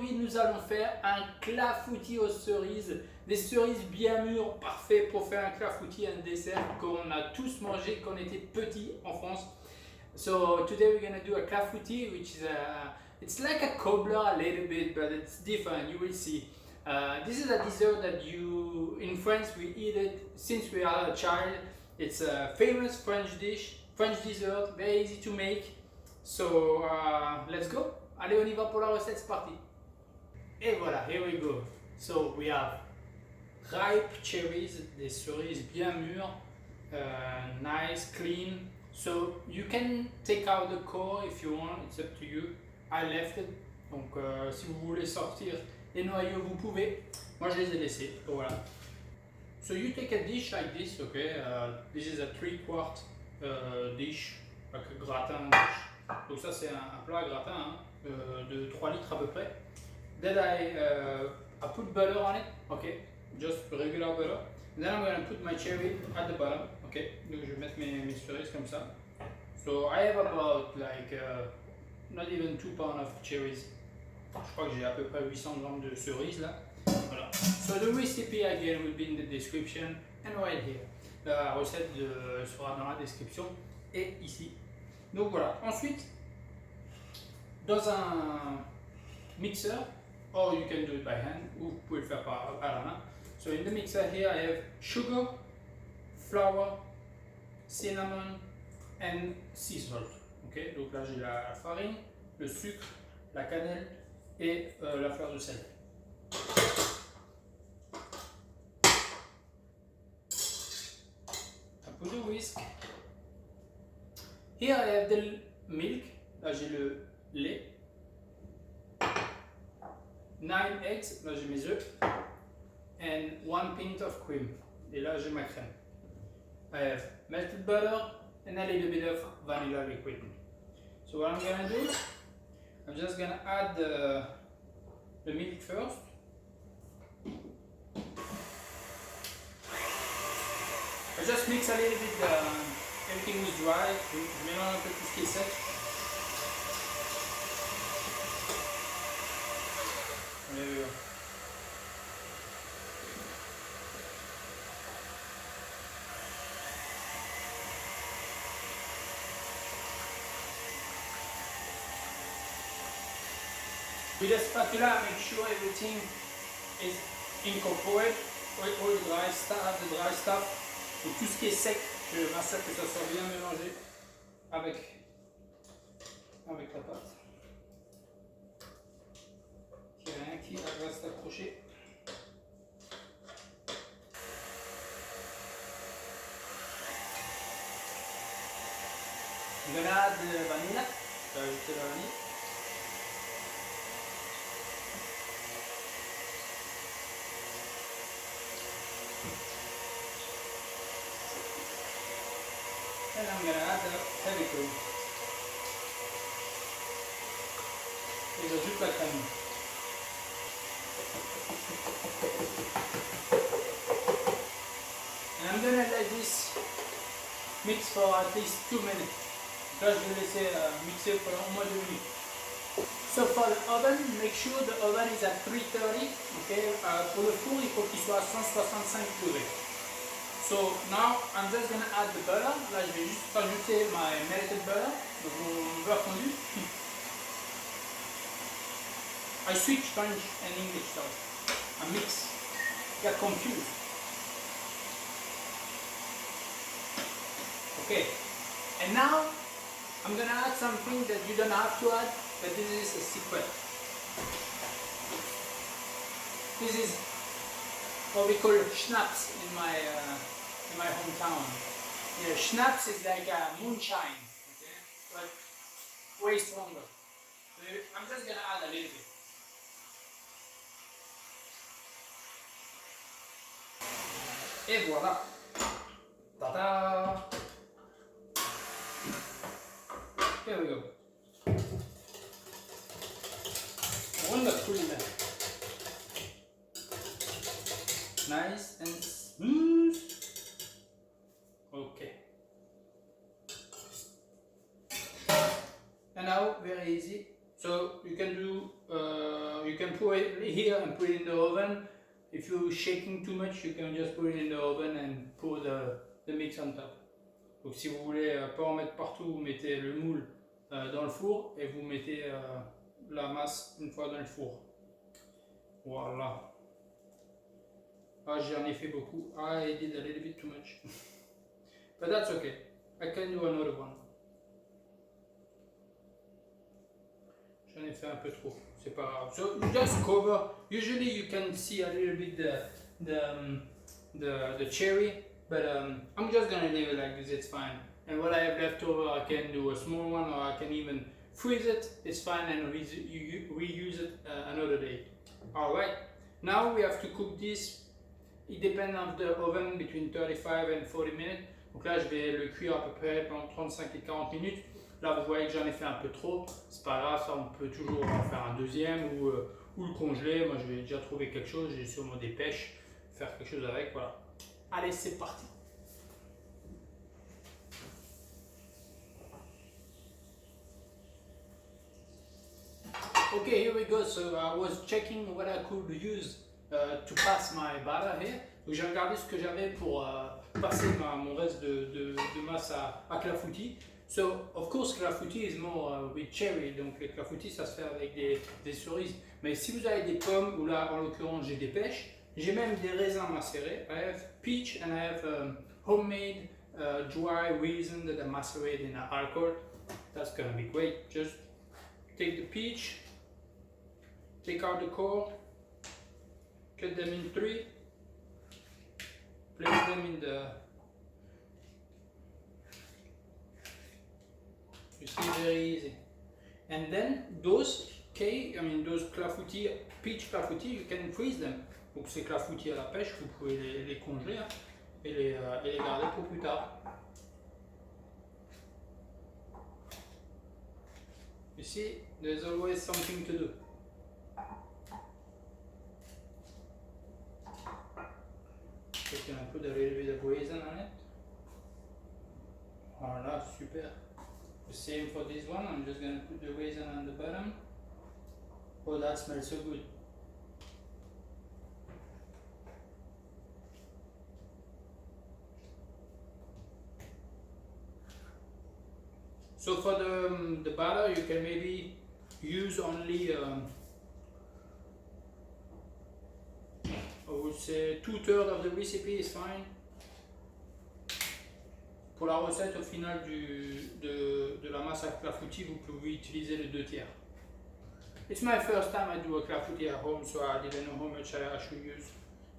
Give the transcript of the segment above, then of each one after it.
aujourd'hui nous allons faire un clafoutis aux cerises, des cerises bien mûres, parfait pour faire un clafoutis, un dessert qu'on a tous mangé quand on était petits en France. So today we're gonna do a clafoutis, which is it's like a cobbler a little bit, but it's different. You will see. This is a dessert that in France we eat it since we are a child. It's a famous French dish, French dessert, very easy to make. So let's go. Allez, on y va pour la recette, c'est parti. Et voilà, here we go. So we have ripe cherries, des cerises bien mûres, nice, clean. So you can take out the core if you want, it's up to you. I left it. Donc si vous voulez sortir les noyaux, vous pouvez. Moi je les ai laissés. Donc, voilà. So you take a dish like this, okay? This is a 3/4 dish, like a gratin dish. Donc ça c'est un plat gratin de 3 litres à peu près. Then I put butter on it, okay? Just regular butter. Then I'm gonna put my cherry at the bottom, okay? Donc je vais mettre mes cerises comme ça. So I have about like not even 2 pounds of cherries. Je crois que j'ai à peu près 800 grammes de cerises là. Voilà. So the recipe again will be in the description and right here. La recette sera dans la description et ici. Donc voilà. Ensuite, dans un mixeur, or you can do it by hand, ou vous pouvez le faire à la main. So in the mixer here I have sugar, flour, cinnamon and sea salt. Okay? Donc là j'ai la farine, le sucre, la cannelle et la fleur de sel. I put the whisk. Here I have the milk. Là j'ai le lait. 9 eggs. Là j'ai mes œufs. And 1 pint of cream. Et là j'ai ma crème. I have melted butter and a little bit of vanilla liquid. So what I'm gonna do, I'm just gonna add the milk first. I just mix a little bit everything is dry. Je mélange un peu tout ce qui est sec. There we go. With a spatula, make sure everything is incorporated, all the dry stuff, donc tout ce qui est sec, je m'assure que ça soit bien mélangé avec la pâte. Il n'y a rien qui reste accroché. I'm gonna add the vanilla, je vais ajouter la vanille. And I'm going to add the heavy cream. Et j'ajoute la crème. And I'm going to let this mix for at least 2 minutes. Là, je vais laisser mixer pendant au moins 2 minutes. So for the oven, make sure the oven is at 330. Okay? Pour le four, il faut qu'il soit à 165 degrés. So now I'm just gonna add the butter. Là je vais juste rajouter my melted butter, donc mon beurre fondu. I switch French and English, so I mix. Get confused. Okay, and now I'm gonna add something that you don't have to add, but this is a secret. This is what we call schnapps in my hometown. Yeah, schnapps is like a moonshine, okay? But way stronger. So I'm just gonna add a little bit. Et voilà. Ta-da! Here we go. Wonderful. Nice and smooth. Okay. And now very easy. So you can here and put it in the oven. If you're shaking too much, you can just put it in the oven and pour the mix on top. Donc si vous voulez pas en mettre partout, vous mettez le moule dans le four et vous mettez la masse une fois dans le four. Voilà. Ah, j'en ai fait beaucoup. I did a little bit too much. But that's okay. I can do another one. J'en ai fait un peu trop. C'est pas grave. So just cover. Usually you can see a little bit the cherry, but I'm just gonna leave it like this. It's fine. And what I have left over, I can do a small one, or I can even freeze it. It's fine, and reuse it another day. All right. Now we have to cook this. It depends on the oven between 35 and 40 minutes. Donc là, je vais le cuire à peu près pendant 35 et 40 minutes. Là, vous voyez que j'en ai fait un peu trop. C'est pas grave, ça, on peut toujours en faire un deuxième ou le congeler. Moi, je vais déjà trouver quelque chose. J'ai sûrement des pêches, faire quelque chose avec. Voilà. Allez, c'est parti. Okay, here we go. So I was checking what I could use to pass my batter here. Donc j'ai regardé ce que j'avais pour passer mon reste de masse à clafoutis. So of course clafoutis is more with cherry. Donc les clafoutis ça se fait avec des cerises. Mais si vous avez des pommes, ou là en l'occurrence j'ai des pêches, j'ai même des raisins macérés. I have peach and I have homemade dry raisin that are macerated in alcohol. That's gonna be great. Just take the peach, take out the core, cut them in three, place them in the, you see, very easy. And then those clafoutis, peach clafoutis, you can freeze them. Donc ces clafoutis à la pêche, vous pouvez les congeler hein, et les garder pour plus tard. You see, there's always something to do. So can I put a little bit of raisin on it? Voilà, super. The same for this one. I'm just gonna put the raisin on the bottom. Oh, that smells so good. So for the batter, you can maybe use only I would say 2/3 of the recipe is fine. Pour la recette au final de la masse à clafoutis, vous pouvez utiliser le 2/3. It's my first time I do a clafoutis at home, so I didn't know how much I should use.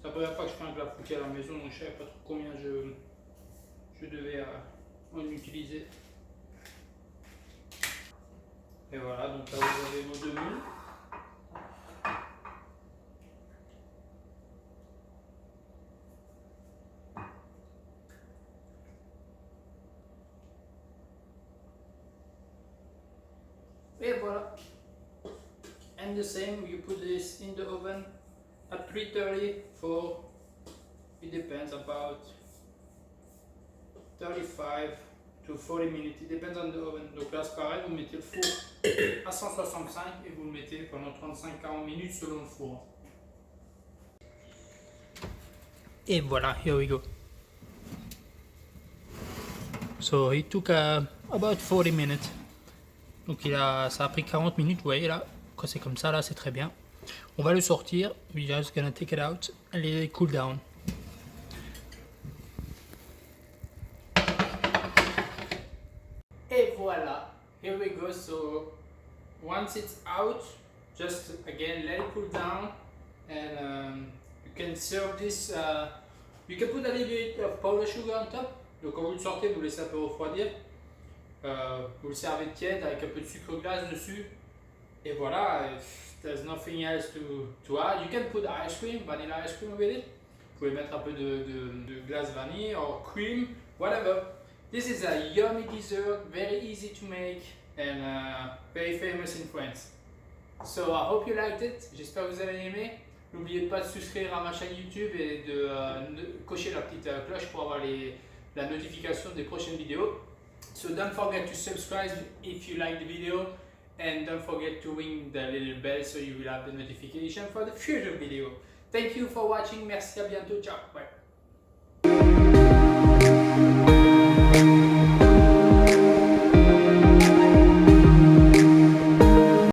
C'est la première fois que je fais un clafoutis à la maison, donc je ne savais pas trop combien je devais en utiliser. Et voilà, donc là vous avez vos 2 moules. Et voilà. And the same, you put this in the oven at 330 for, it depends, about 35 to 40 minutes. It depends on the oven. Donc là c'est pareil, vous mettez le four à 165 et vous le mettez pendant 35-40 minutes selon le four. Et voilà, here we go. So it took about 40 minutes. Donc ça a pris 40 minutes, vous voyez là, quand c'est comme ça, là c'est très bien. On va le sortir, we're just gonna take it out and let it cool down. Et voilà, here we go. So once it's out, just again let it cool down and you can serve this. You can put a little bit of powdered sugar on top. Donc quand vous le sortez, vous laissez un peu refroidir. Vous le servez tiède avec un peu de sucre glace dessus. Et voilà, if there's nothing else to add, you can put ice cream, vanilla ice cream with it. Vous pouvez mettre un peu de glace vanille or cream, whatever. This is a yummy dessert, very easy to make and very famous in France. So I hope you liked it. J'espère que vous avez aimé. N'oubliez pas de souscrire à ma chaîne YouTube et de cocher la petite cloche pour avoir la notification des prochaines vidéos. So don't forget to subscribe if you like the video and don't forget to ring the little bell so you will have the notification for the future video. Thank you for watching, merci, à bientôt, ciao, bye.